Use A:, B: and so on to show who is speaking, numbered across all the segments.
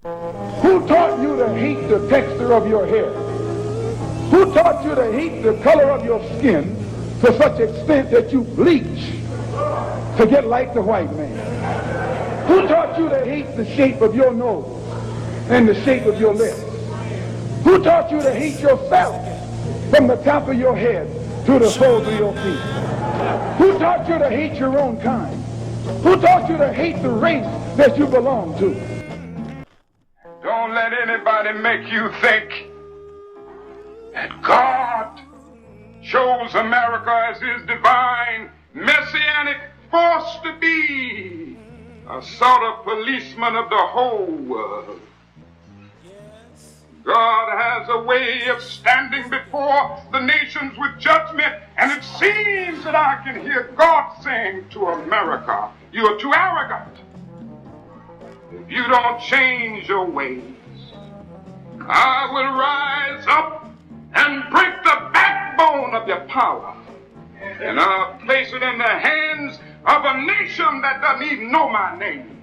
A: Who taught you to hate the texture of your hair? Who taught you to hate the color of your skin to such extent that you bleach to get like the white man? Who taught you to hate the shape of your nose and the shape of your lips? Who taught you to hate yourself from the top of your head to the soles of your feet? Who taught you to hate your own kind? Who taught you to hate the race that you belong to? Don't let anybody make you think that God chose America as his divine messianic force to be a sort of policeman of the whole world. God has a way of standing before the nations with judgment, and it seems that I can hear God saying to America, you are too arrogant. If you don't change your ways, I will rise up and break the backbone of your power, and I'll place it in the hands of a nation that doesn't even know my name.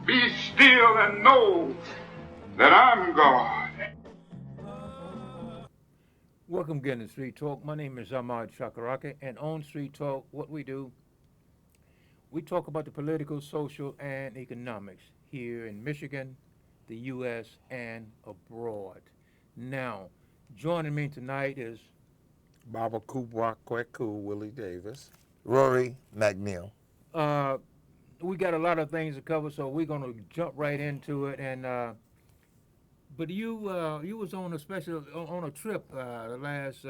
A: Be still and know that I'm God.
B: Welcome again to Street Talk. My name is Ahmad Shakaraka, and on Street Talk, what we do, we talk about the political, social, and economics here in Michigan, the U.S., and abroad. Now, joining me tonight is
C: Baba Kubwa Kweku, Willie Davis.
D: Rory McNeil.
B: we got a lot of things to cover, so we're gonna jump right into it. And but you was on a special on a trip the last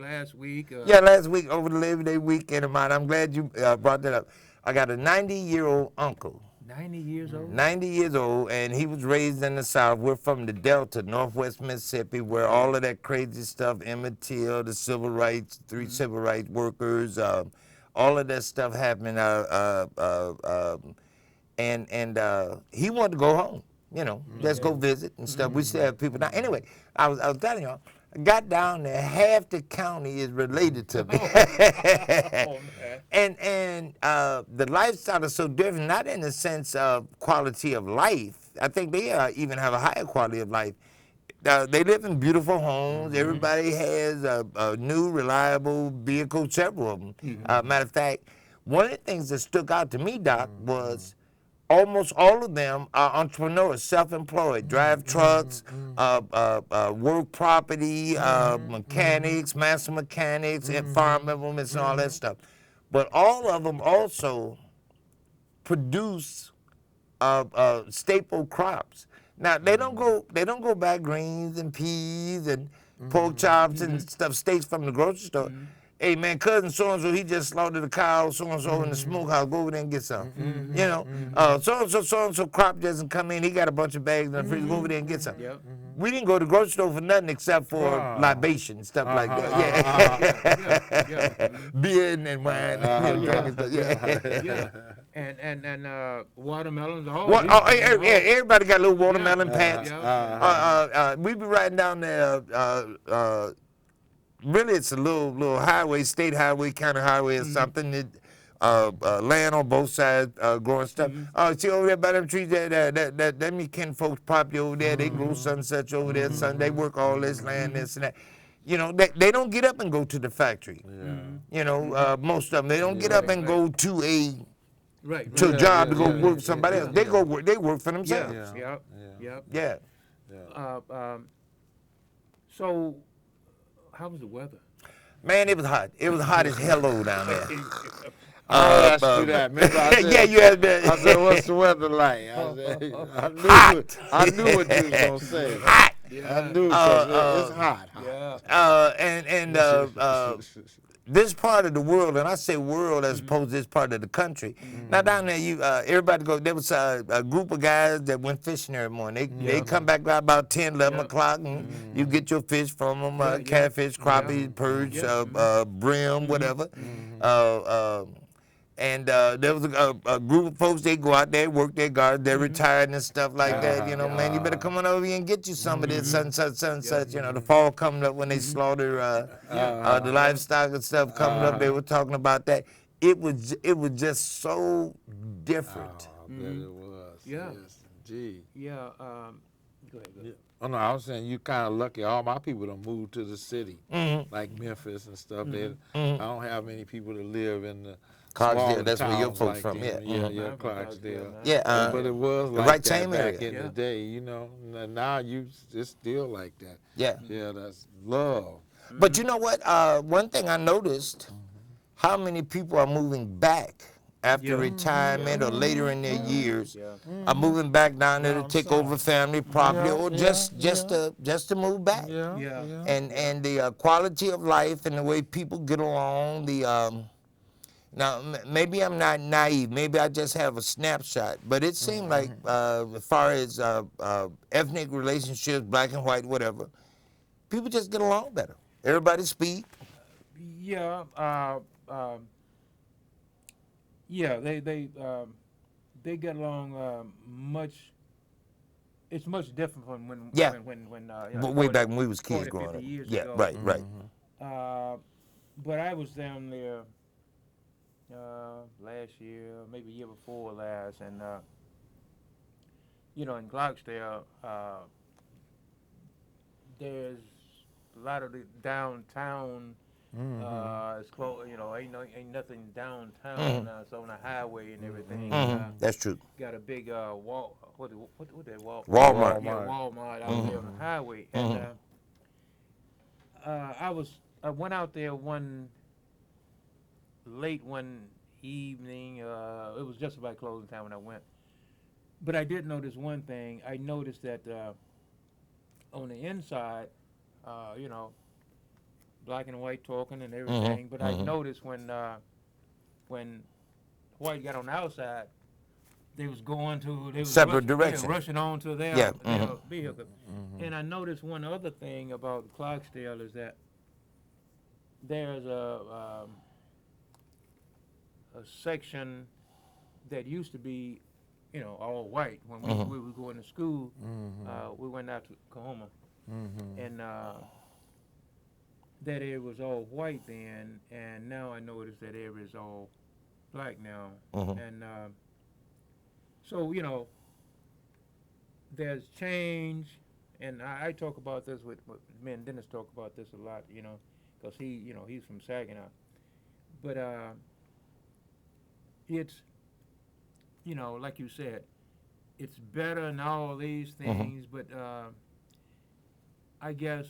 B: last week.
D: Yeah, last week over the Labor Day weekend of mine. I'm glad you brought that up. I got a 90-year-old uncle.
B: 90 years old.
D: 90 years old, and he was raised in the South. We're from the Delta, Northwest Mississippi, where all of that crazy stuff, Emmett Till, the civil rights, three civil rights workers, all of that stuff happened. And he wanted to go home, just go visit and stuff. We still have people now. Anyway, I was telling y'all, I got down there, half the county is related to me. And the lifestyle is so different, not in the sense of quality of life. I think they even have a higher quality of life. They live in beautiful homes. Everybody has a new, reliable vehicle, several of them. Matter of fact, one of the things that stuck out to me, Doc, was almost all of them are entrepreneurs, self-employed, drive trucks, work property, mechanics, master mechanics, and farm implements and all that stuff. But all of them also produce staple crops. Now they don't go buy greens and peas and pork chops and stuff steaks from the grocery store. Hey man, cousin so and so he just slaughtered a cow, so and so in the smokehouse. Go over there and get some. So and so crop doesn't come in. He got a bunch of bags in the freezer. Go over there and get some. We didn't go to the grocery store for nothing except for libation and stuff like that. Beer and wine.
B: And watermelons.
D: Everybody got little watermelon patch. We be riding down there. Really, it's a little highway, state highway, county highway or something. Land on both sides, growing stuff. See over there by them trees, them your kin folks property over there. They grow sunsets over there. They work all this land, this and that. They don't get up and go to the factory. Most of them, they don't get up and go to a job to go work for somebody else. They go work. They work for themselves. Yeah.
B: So, how was the weather?
D: Man, it was hot. It was hot as hello down there.
C: I asked you that. Remember I said,
D: yeah, you had been.
C: I said, what's the weather like? I knew what you was going to say.
D: Hot.
C: I knew it's hot.
D: This part of the world, and I say world as opposed to this part of the country. Now down there, everybody go. There was a group of guys that went fishing every morning. They come back about 10, 11 o'clock, and you get your fish from them, catfish, crappie, perch, brim, whatever. And there was a group of folks, they go out there, work their gardens, they're retired and stuff like that. Man, you better come on over here and get you some of this such. The fall coming up when they slaughter the livestock and stuff coming up. They were talking about that. It was just so different.
C: I bet it was.
B: Yeah.
C: Gee.
B: Yeah. Go ahead.
C: Yeah. Oh no, I was saying you kind of lucky. All my people don't move to the city,
D: Mm-hmm.
C: like Memphis and stuff.
D: Mm-hmm.
C: I don't have many people that live in the
D: Clarksdale,
C: smaller
D: that's where your
C: towns
D: folks
C: like
D: from, yeah.
C: them. Yeah,
D: Mhm.
C: yeah,
B: I'm from
C: Clarksdale.
B: man.
D: Yeah,
C: But it was
D: the
C: like
D: right
C: that
D: same
C: back
D: area.
C: in
B: Yeah.
C: the day, you know. Now it's still like that.
D: Yeah.
C: Yeah, that's love.
D: But you know what? One thing I noticed, how many people are moving back after
B: Yeah.
D: retirement or later in their years,
B: Yeah.
D: are moving back down there to
C: Down
D: take
C: south.
D: over family property,
C: Yeah,
D: or
C: yeah,
D: just to move back.
C: Yeah,
B: Yeah.
C: yeah.
D: And the quality of life and the way people get along. Now maybe I'm not naive. Maybe I just have a snapshot. But it seemed like as far as ethnic relationships, black and white, whatever, people just get along better. Everybody speak.
B: Yeah. Yeah. They get along much. It's much different from when
D: Yeah.
B: when
D: But way back when we was kids
B: 40,
D: growing
B: 50
D: up.
B: years
D: Yeah,
B: ago.
D: right, right.
B: But I was down there last year, maybe year before last, and in Clarksdale, there's a lot of the downtown. It's close, ain't nothing downtown. It's on the highway and everything.
D: That's true.
B: Got a big wall. What that wall?
D: Walmart.
B: Yeah, Walmart out there on the highway. And I went out there late one evening. It was just about closing time when I went. But I did notice one thing. I noticed that on the inside, black and white talking and everything. But I noticed when white got on the outside, they was
D: Separate direction.
B: They were rushing on to their,
D: Yeah,
B: their vehicle. And I noticed one other thing about Clarksdale is that there's a section that used to be, all white. When we were going to school, we went out to Coahoma, and that area was all white then, and now I notice that area is all black now, and so there's change, and I talk about this with me and Dennis talk about this a lot, because he's from Saginaw, but it's like you said, it's better in all these things, but I guess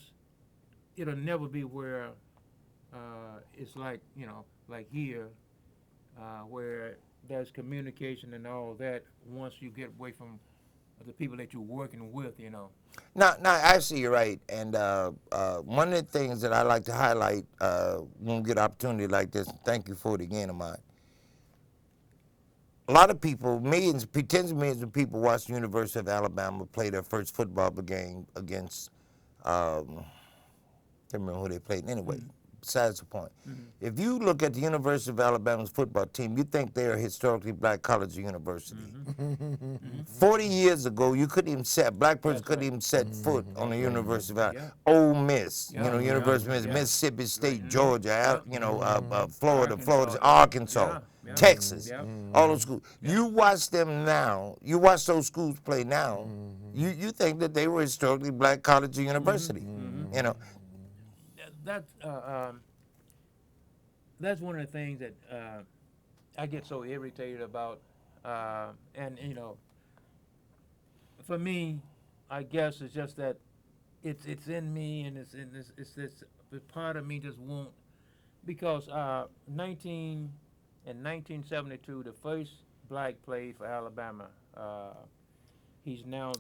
B: it'll never be where it's like like here, where there's communication and all that once you get away from the people that you're working with,
D: No, actually, you're right. And one of the things that I like to highlight when we get an opportunity like this, thank you for it again, Ahmad. A lot of people, tens of millions of people watched the University of Alabama play their first football game against, I can't remember who they played. Anyway, besides the point. If you look at the University of Alabama's football team, you think they're a historically black college or university. 40 years ago, you couldn't even black person couldn't even set foot on the University of Alabama. Ole Miss, University of Mississippi State, Georgia, Florida, Arkansas, Texas, all those schools. You watch them now, you watch those schools play now, you think that they were historically black college or university,
B: That's one of the things that I get so irritated about, and for me, I guess it's just that it's in me, and it's this part of me just won't, because 1972, the first black played for Alabama. He's now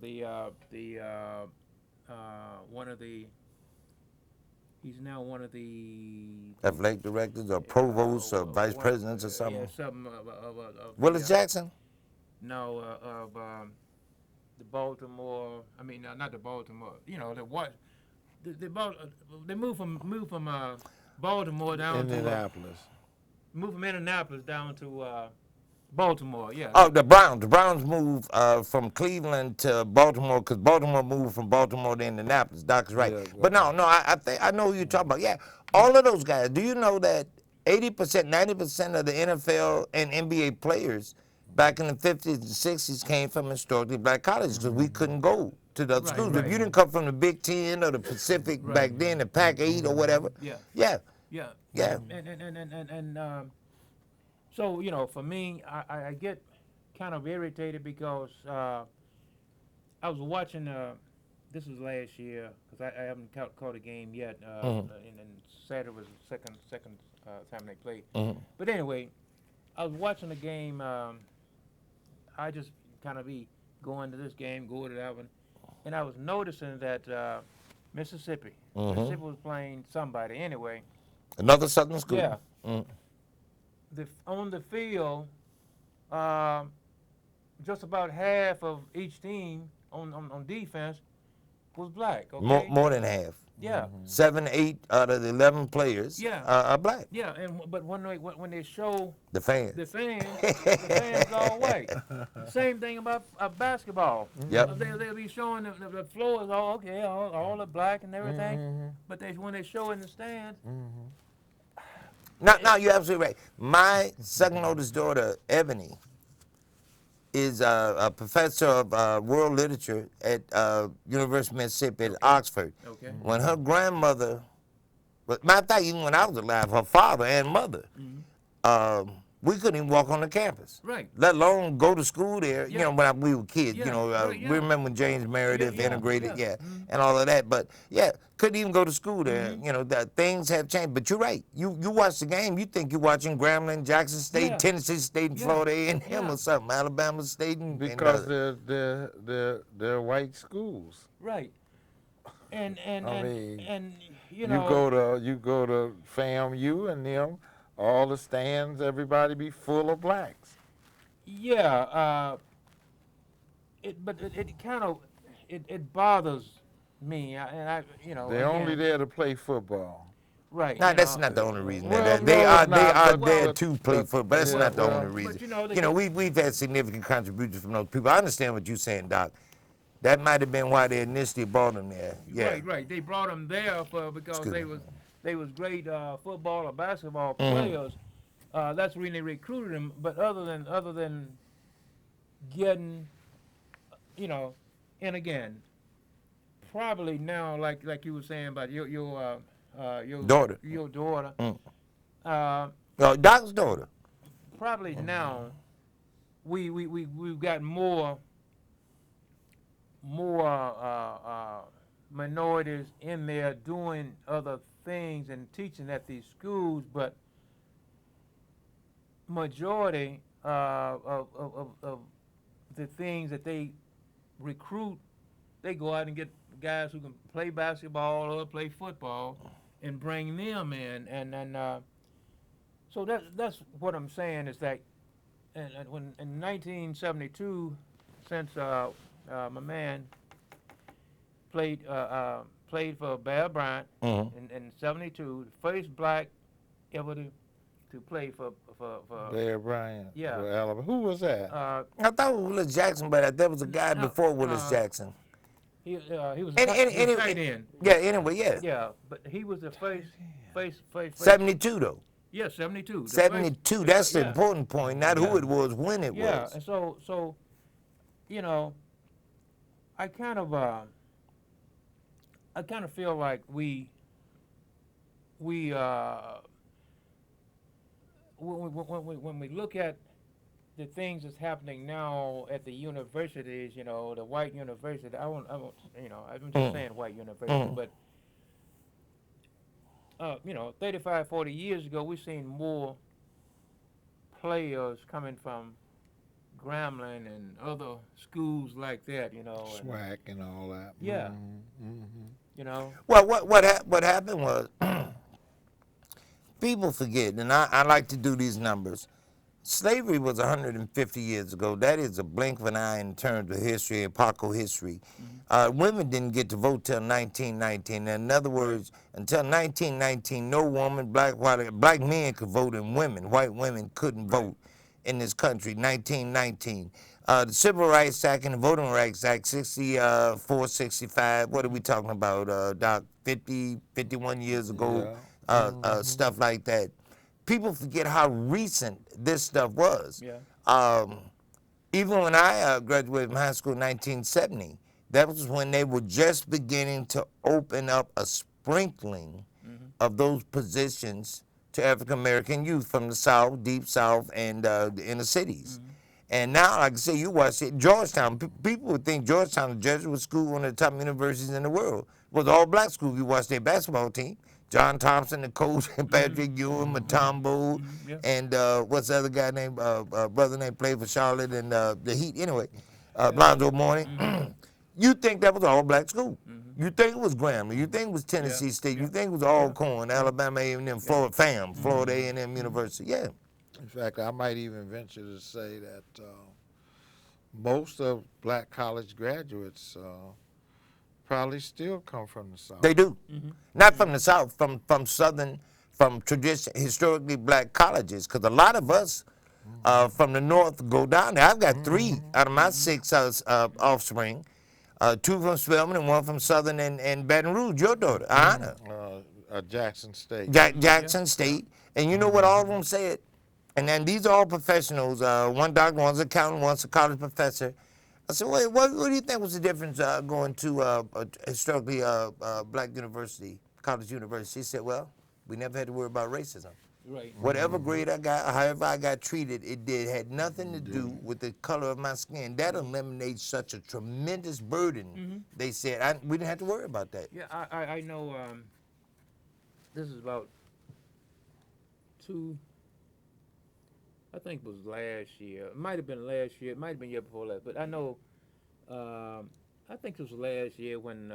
B: He's now one of the
D: athletic directors or provosts or vice presidents or something.
B: Yeah, something
D: Willis Jackson?
B: No, of the Baltimore. I mean, not the Baltimore. They moved from Baltimore down
C: Indianapolis.
B: Moved from Indianapolis down to Baltimore. Yeah.
D: Oh, the Browns. The Browns moved from Cleveland to Baltimore because Baltimore moved from Baltimore to Indianapolis. Doc's right.
C: Yeah,
D: but no, I think I know who you're talking about. Yeah, all of those guys. Do you know that 80%, 90% of the NFL and NBA players back in the 50s and 60s came from historically black colleges because we couldn't go to the other
B: Right,
D: schools. If
B: right.
D: you didn't come from the Big Ten or the Pacific back then, the Pac-8 or whatever,
B: Yeah.
D: yeah,
B: Yeah.
D: yeah.
B: And so, you know, for me, I get kind of irritated because I was watching, this was last year, because I haven't caught a game yet, and Saturday was the second time they played. But anyway, I was watching the game. I just kind of be going to this game, go to that one, and I was noticing that Mississippi was playing somebody anyway.
D: Another Southern school.
B: Yeah. On the field, just about half of each team on defense was black. Okay.
D: More than half.
B: Yeah.
D: 7, 8 out of the 11 players
B: Yeah.
D: are black.
B: Yeah. But when they show
D: The fans.
B: the fans all white. Same thing about basketball.
D: Yep.
B: They'll be showing the floor is all okay, all the black and everything. But when they show in the stands,
D: No, you're absolutely right. My second oldest daughter, Ebony, is a professor of world literature at University of Mississippi at Oxford.
B: Okay.
D: When her grandmother, but matter of fact, even when I was alive, her father and mother, we couldn't even walk on the campus.
B: Right.
D: Let alone go to school there. You
B: Yeah.
D: know, when we were kids,
B: Yeah,
D: you know,
B: right, yeah.
D: we remember when James Meredith
B: Yeah,
D: integrated,
B: yeah.
D: and all of that. But yeah, couldn't even go to school there. You know, things have changed. But you're right. You watch the game, you think you're watching Grambling, Jackson State,
B: Yeah.
D: Tennessee State, and
B: Yeah.
D: Florida A&M
B: Yeah.
D: or something, Alabama State, and
C: Because they're white schools.
B: right. And
C: I mean,
B: you know,
C: you go to FAMU and them, all the stands, everybody be full of blacks.
B: yeah. It kind of it bothers me, and I you know
C: They're only
B: again,
C: there to play football.
B: right.
D: No,
B: you
D: that's
B: know,
D: not the only reason.
C: Well,
D: They
C: no,
D: are
C: it's not, but-
D: there
C: but-
D: to play
C: but-
D: football, but that's
C: yeah,
D: not the
C: well-
D: only
C: But,
D: reason.
B: you know,
D: We've had significant contributions from those people. I understand what you're saying, Doc. That might have been why they initially brought them there. Yeah.
B: Right. They brought them there because
D: Excuse me.
B: they was great football or basketball players. That's when they recruited them. But other than getting, you know, and again, probably now like you were saying about your
D: Daughter.
B: your daughter.
D: Doc's daughter.
B: Probably now we've got more minorities in there doing other things and teaching at these schools, but majority of the things that they recruit, they go out and get guys who can play basketball or play football and bring them in, and so that's what I'm saying is that, and when in 1972, since my man played for Bear Bryant in '72, the first black ever to play for
C: Bear Bryant.
B: Yeah.
C: for Alabama. Who was that?
D: I thought it was Willis Jackson, but there was a guy
B: No,
D: before Willis Jackson.
B: he was
D: And-
B: he was
D: and-
B: tight end.
D: Yeah, anyway, yeah.
B: Yeah, but he was the first
D: 72, though.
B: Yeah, 72. the
D: 72,
B: first-
D: that's the
B: yeah.
D: important point, not who
B: Yeah.
D: it was, when it
B: Yeah,
D: was.
B: and so, you know, I kind of feel like we when we look at the things that's happening now at the universities, you know, the white university. I won't, you know, I'm just saying white university, but you know, 35, 40 years ago, we seen more players coming from Grambling and other schools like that, you know. And,
C: SWAC and all that.
B: Yeah.
C: Mhm.
B: you know.
D: Well, what happened was, people forget, and I like to do these numbers. Slavery was 150 years ago. That is a blink of an eye in terms of history, epochal history. Women didn't get to vote till 1919. In other words, until 1919, no woman, black men could vote, and white women couldn't vote in this country. 1919. The Civil Rights Act and the Voting Rights Act, 64, 65. What are we talking about, Doc? 50, 51 years ago. Stuff like that. People forget how recent this stuff was.
B: Yeah.
D: Even when I graduated from high school in 1970, that was when they were just beginning to open up a sprinkling of those positions to African American youth from the South, Deep South, and the inner cities. And now, like I say, you watch it, Georgetown, people would think Georgetown, the Jesuit school, one of the top universities in the world, was all black school. You watch their basketball team, John Thompson, the coach, and Patrick Ewing, Matumbo,
B: Yeah.
D: and what's the other guy named, brother named played for Charlotte and the Heat, anyway, Lonzo Mourning. You think that was all black school. You think it was Grambling. You think it was Tennessee State. You think it was Alcorn, Alabama A&M, Florida FAM, Florida A&M University. Yeah.
C: In fact, I might even venture to say that most of black college graduates probably still come from the South.
D: They do. Not from the South, from Southern, from tradition, historically black colleges. Because a lot of us from the North go down there. I've got 3 out of my 6 offspring. 2 from Spelman and 1 from Southern and Baton Rouge, your daughter, Anna.
C: Jackson State.
D: Jackson State. And you know what all of them said? And then these are all professionals. One doctor, one's an accountant, one's a college professor. I said, wait, what do you think was the difference going to a historically black university, college university? He said, well, we never had to worry about racism.
B: Right.
D: Whatever grade I got, however I got treated, had nothing to do with the color of my skin. That eliminates such a tremendous burden. They said we didn't have to worry about that.
B: Yeah, I know. This is about 2. I think it was last year. It might have been last year. It might have been year before last. But I know. I think it was last year when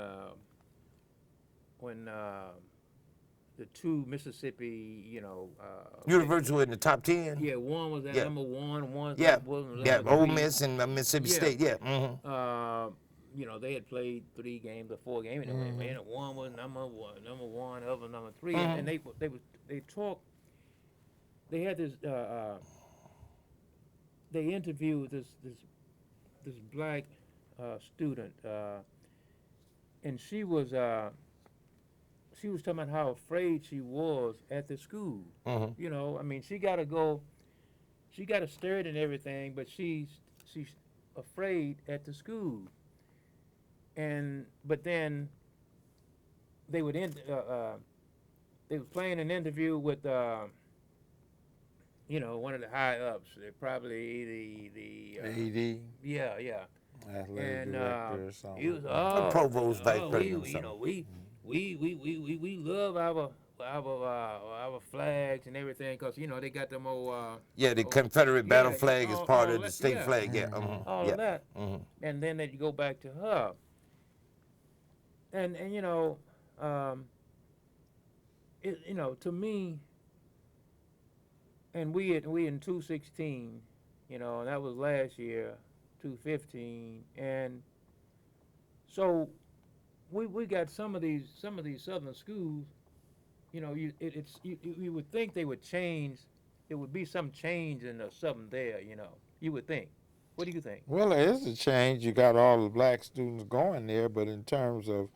B: the 2 Mississippi,
D: University were in the top 10.
B: yeah, one was at
D: Yeah.
B: number 1, one
D: Yeah,
B: was
D: yeah,
B: number
D: Ole
B: 3.
D: Miss and Mississippi
B: Yeah.
D: State. Yeah.
B: They had played 3 games or 4 games anyway. Man, one was number 1, other number 3, and they talked. They had this. They interviewed this black student, and she was talking about how afraid she was at the school. I mean, she got to go. She got to stir it and everything, but she's afraid at the school. But then they would they were playing an interview with one of the high ups, probably the
C: AD,
B: yeah,
C: athletic director or something.
B: he was
D: Provost, vice president or something.
B: we love our flags and everything, because they got them old
D: Yeah, the Confederate battle
B: yeah,
D: flag is
B: all-
D: part
B: all
D: of the
B: that-
D: state
B: yeah.
D: flag. Yeah.
B: all
D: Yeah.
B: of that, and then they go back to her, and to me, and we in 216, and that was last year, 215, and so we got some of these southern schools, you would think they would change. There would be some change in the something there, you would think. What do you think?
C: Well, there is a change. You got all the black students going there, but in terms of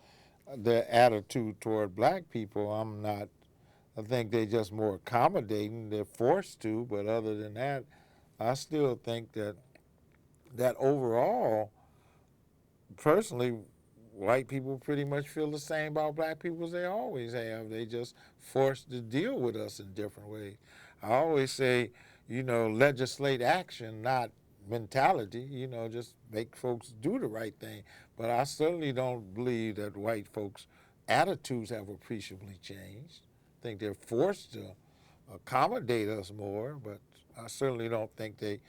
C: their attitude toward black people, I think they're just more accommodating. They're forced to, but other than that, I still think that overall, personally, white people pretty much feel the same about black people as they always have. They just forced to deal with us in different ways. I always say, legislate action, not mentality, just make folks do the right thing. But I certainly don't believe that white folks' attitudes have appreciably changed. I think they're forced to accommodate us more, but I certainly don't think they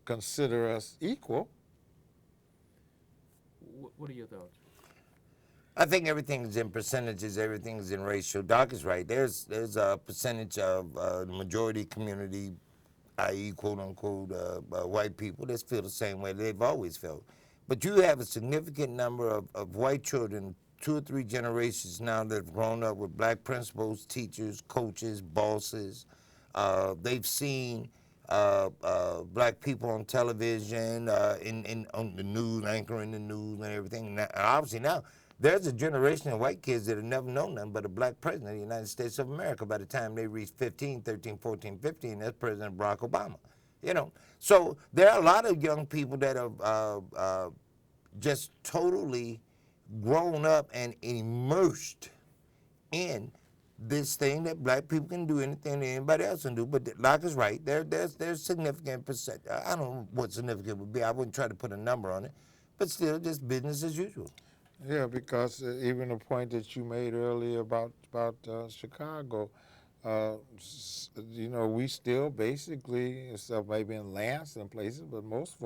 C: consider us equal.
B: What are your thoughts?
D: I think everything is in percentages. Everything is in ratio. Doc is right. There's a percentage of the majority community, i.e., quote unquote, white people that feel the same way they've always felt. But you have a significant number of white children, 2 or 3 generations now, that have grown up with black principals, teachers, coaches, bosses. They've seen black people on television, on the news, anchoring the news and everything. And obviously now, there's a generation of white kids that have never known nothing but a black president of the United States of America. By the time they reach 15, 13, 14, 15, that's President Barack Obama. You know, so there are a lot of young people that have just totally grown up and immersed in this thing that black people can do anything that anybody else can do. But Locke is right. There's significant percent. I don't know what significant would be. I wouldn't try to put a number on it, but still, just business as usual.
C: Yeah, because even the point that you made earlier about Chicago, you know, we still basically, except maybe in Lance and places, but most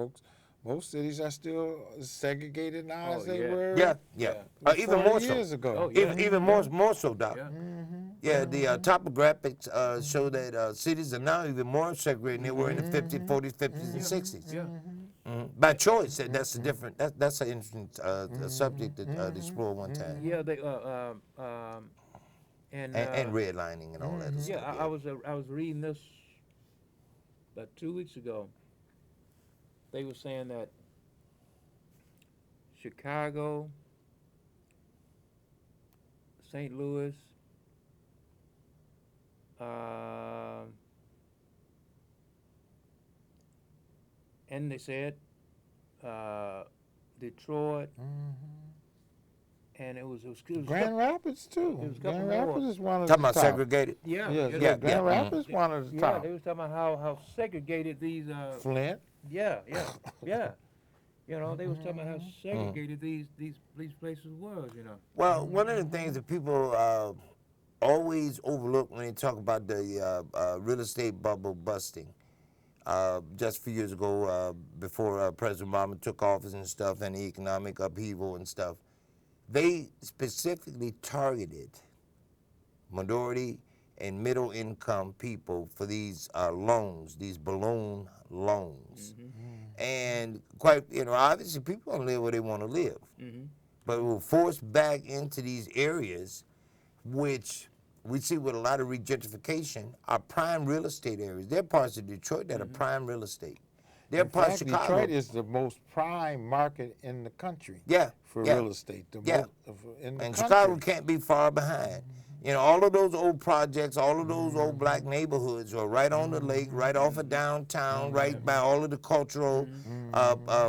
C: cities are still segregated now
B: Oh,
C: as they
B: yeah.
C: were
D: Yeah.
C: 40
D: Even more so.
C: years ago.
B: Oh, yeah.
D: Even more so, Doc.
B: Yeah.
D: Yeah, the topographics show that cities are now even more segregated than they were in the 50s, 40s, 50s, and 60s.
B: Yeah.
D: By choice, that's a different. That's an interesting subject to explore one time.
B: Yeah, they
D: And redlining and all that. other
B: yeah,
D: stuff,
B: I was reading this about 2 weeks ago. They were saying that Chicago, St. Louis, and they said Detroit, and it was
C: Grand Rapids too.
B: It was a couple
C: Grand
B: more.
C: Rapids is one of
D: Talking
C: the
D: about
C: top.
D: segregated.
B: Yeah,
C: Yes,
B: yeah,
C: yeah, Grand
D: yeah.
C: Rapids one of the
B: yeah.
C: top.
B: They was talking about how segregated these.
C: Flint.
B: Yeah. You know, they was talking about how segregated these places was. You know.
D: Well, one of the things that people always overlook when they talk about the real estate bubble busting, just a few years ago, before President Obama took office and stuff, and the economic upheaval and stuff, they specifically targeted minority and middle income people for these loans, these balloon loans. And quite, you know, obviously people don't live where they want to live, but we're forced back into these areas, which we see with a lot of regentrification, are prime real estate areas. There are parts of Detroit that are prime real estate. There are
C: In
D: parts of
C: fact,
D: Chicago.
C: Detroit is the most prime market in the country.
D: Yeah,
C: For
D: yeah.
C: real estate. The
D: Yeah.
C: most in the
D: And
C: country.
D: Chicago can't be far behind. You know, all of those old projects, all of those old black neighborhoods are right on the lake, right off of downtown, right by all of the cultural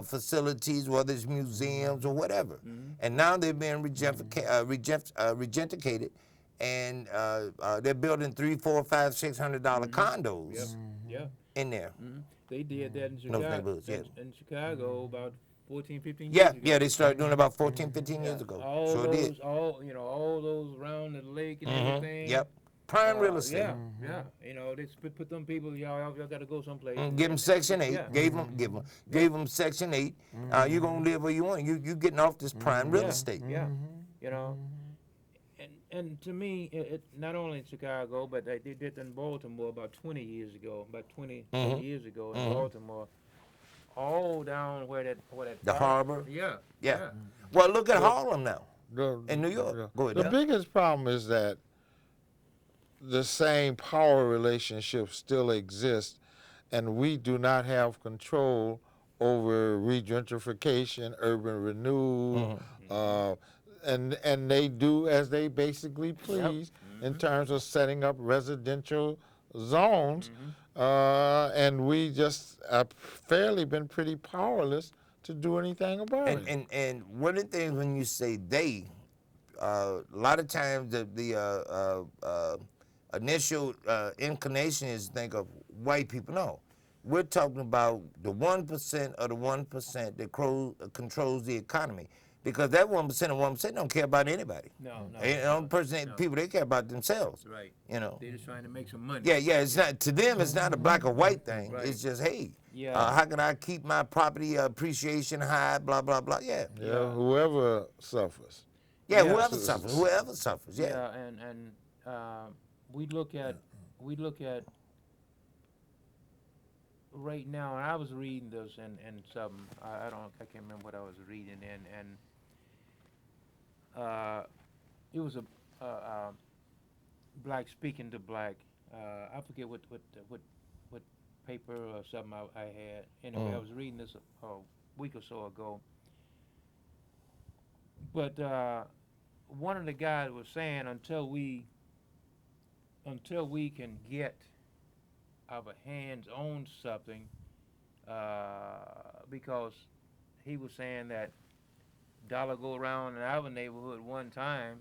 D: facilities, whether it's museums or whatever. And now they're being regenticated, and they're building $300, $400, $500, $600 condos
B: Yeah.
D: in there.
B: They did that in
D: Those
B: Chicago.
D: neighborhoods, yeah.
B: In Chicago about 14, 15
D: Yeah,
B: years ago.
D: yeah, they started doing it about 14, 15 years ago.
B: All
D: Sure
B: those,
D: did.
B: all those around the lake and everything.
D: Yep. Prime real estate.
B: Yeah. You know, they put them people. Y'all got to go someplace.
D: Give them Section 8.
B: Yeah.
D: Gave them Section 8. You're going to live where you want. You getting off this prime real estate.
B: Yeah. You know, and to me, it not only in Chicago, but they did it in Baltimore about 20 years ago. About 20 years ago in Baltimore, all down where that
D: The harbor.
B: Yeah.
D: Yeah. Well, look at Harlem now. In New York.
C: Yeah.
D: Go ahead.
C: The
D: Doc.
C: biggest problem is that the same power relationship still exists, and we do not have control over regentrification, urban renewal, and they do as they basically please in terms of setting up residential zones, and we just have fairly been pretty powerless to do anything about it.
D: And one of the things when you say they, a lot of times the initial inclination is to think of white people. No, we're talking about the 1% of the 1% that controls the economy. Because that 1% of 1% don't care about anybody.
B: No.
D: The only people they care about themselves.
B: Right.
D: You know.
B: They're just trying to make some money.
D: Yeah. It's not to them. It's not a black or white thing.
B: Right.
D: It's just hey,
B: Yeah.
D: how can I keep my property appreciation high? Blah blah blah. Yeah.
C: Yeah, whoever suffers.
D: Yeah.
B: Yeah.
D: Whoever suffers. Whoever suffers. Yeah.
B: And we look at right now, and I was reading this and something. I can't remember what I was reading and it was a black speaking to black. I forget what paper or something I had. Anyway, I was reading this a week or so ago. But one of the guys was saying until we can get our hands on something, because he was saying that dollar go around in our neighborhood one time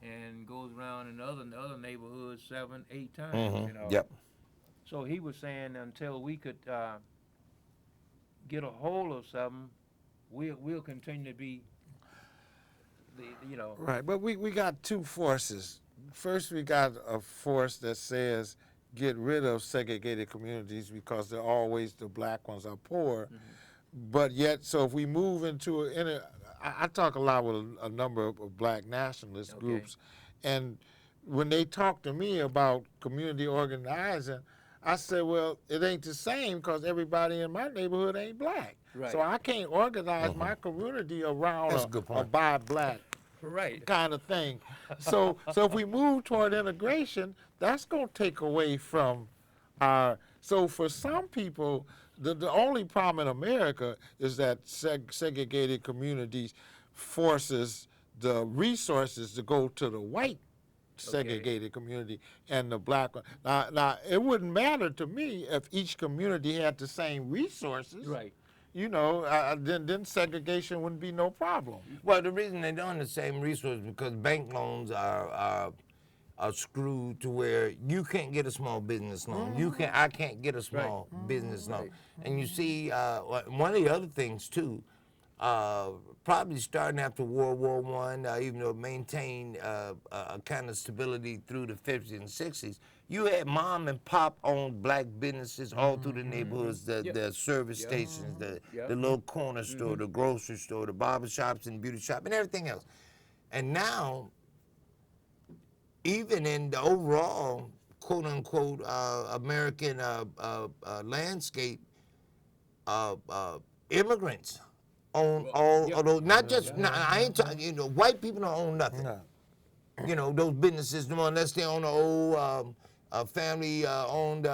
B: and goes around in other neighborhoods 7, 8 times. You know.
D: Yep.
B: So he was saying until we could get a hold of something, we'll continue to be
C: Right, but we got two forces. First, we got a force that says get rid of segregated communities because they're always the black ones are poor. But yet, so if we move into I talk a lot with a number of black nationalist groups, and when they talk to me about community organizing, I say, well, it ain't the same because everybody in my neighborhood ain't black.
B: Right.
C: So I can't organize my community around a buy black kind of thing. So if we move toward integration, that's going to take away from our. So for some people, the only problem in America is that segregated communities forces the resources to go to the white segregated community and the black one. Now, it wouldn't matter to me if each community had the same resources.
B: Right.
C: You know, then segregation wouldn't be no problem.
D: Well, the reason they don't have the same resources because bank loans are screwed to where you can't get a small business loan. I can't get a small business loan. And you see, one of the other things too, probably starting after World War I, even though it maintained a kind of stability through the 50s and 60s, you had mom and pop owned black businesses all through the neighborhoods, the service stations, the little corner store, the grocery store, the barber shops and beauty shop and everything else. And now, even in the overall quote unquote American landscape, immigrants own all of those, not just, I ain't talking, white people don't own nothing.
C: No.
D: You know, those businesses, unless they own an old family owned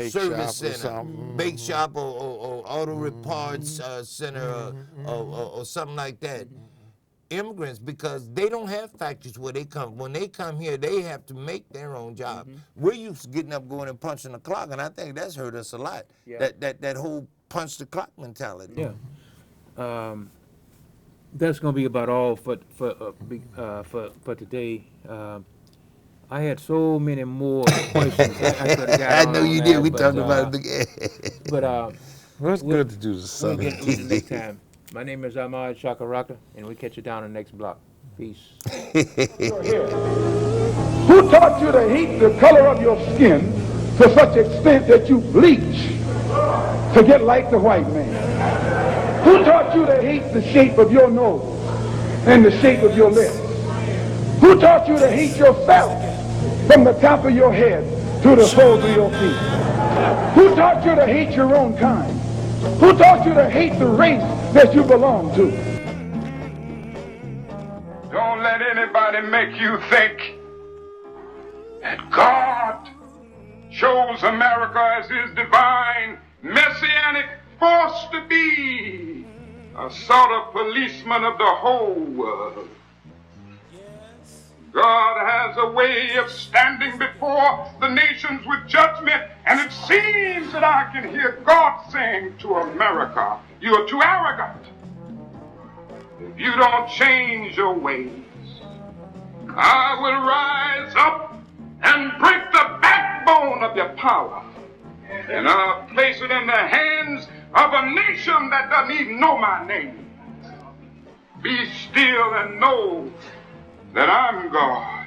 D: service center, bake shop or auto reparts center or something like that. Immigrants, because they don't have factories where they come. When they come here, they have to make their own job. We're used to getting up, going and punching the clock, and I think that's hurt us a lot. That whole punch the clock mentality.
B: Yeah. That's going to be about all for today. I had so many more questions. I could have got
D: I
B: on
D: know you
B: that,
D: did. We
B: but,
D: talked about it.
B: But
C: Well, it's good to do the
B: we'll
C: Southern.
B: get to it next time. My name is Ahmad Shakaraka, and we catch you down on the next block. Peace.
A: You're here. Who taught you to hate the color of your skin to such extent that you bleach to get like the white man? Who taught you to hate the shape of your nose and the shape of your lips? Who taught you to hate yourself from the top of your head to the soles of your feet? Who taught you to hate your own kind? Who taught you to hate the race that you belong to? Don't let anybody make you think that God chose America as his divine messianic force to be a sort of policeman of the whole world. God has a way of standing before the nations with judgment, and it seems that I can hear God saying to America, you are too arrogant. If you don't change your ways, I will rise up and break the backbone of your power, and I'll place it in the hands of a nation that doesn't even know my name. Be still and know that I'm God.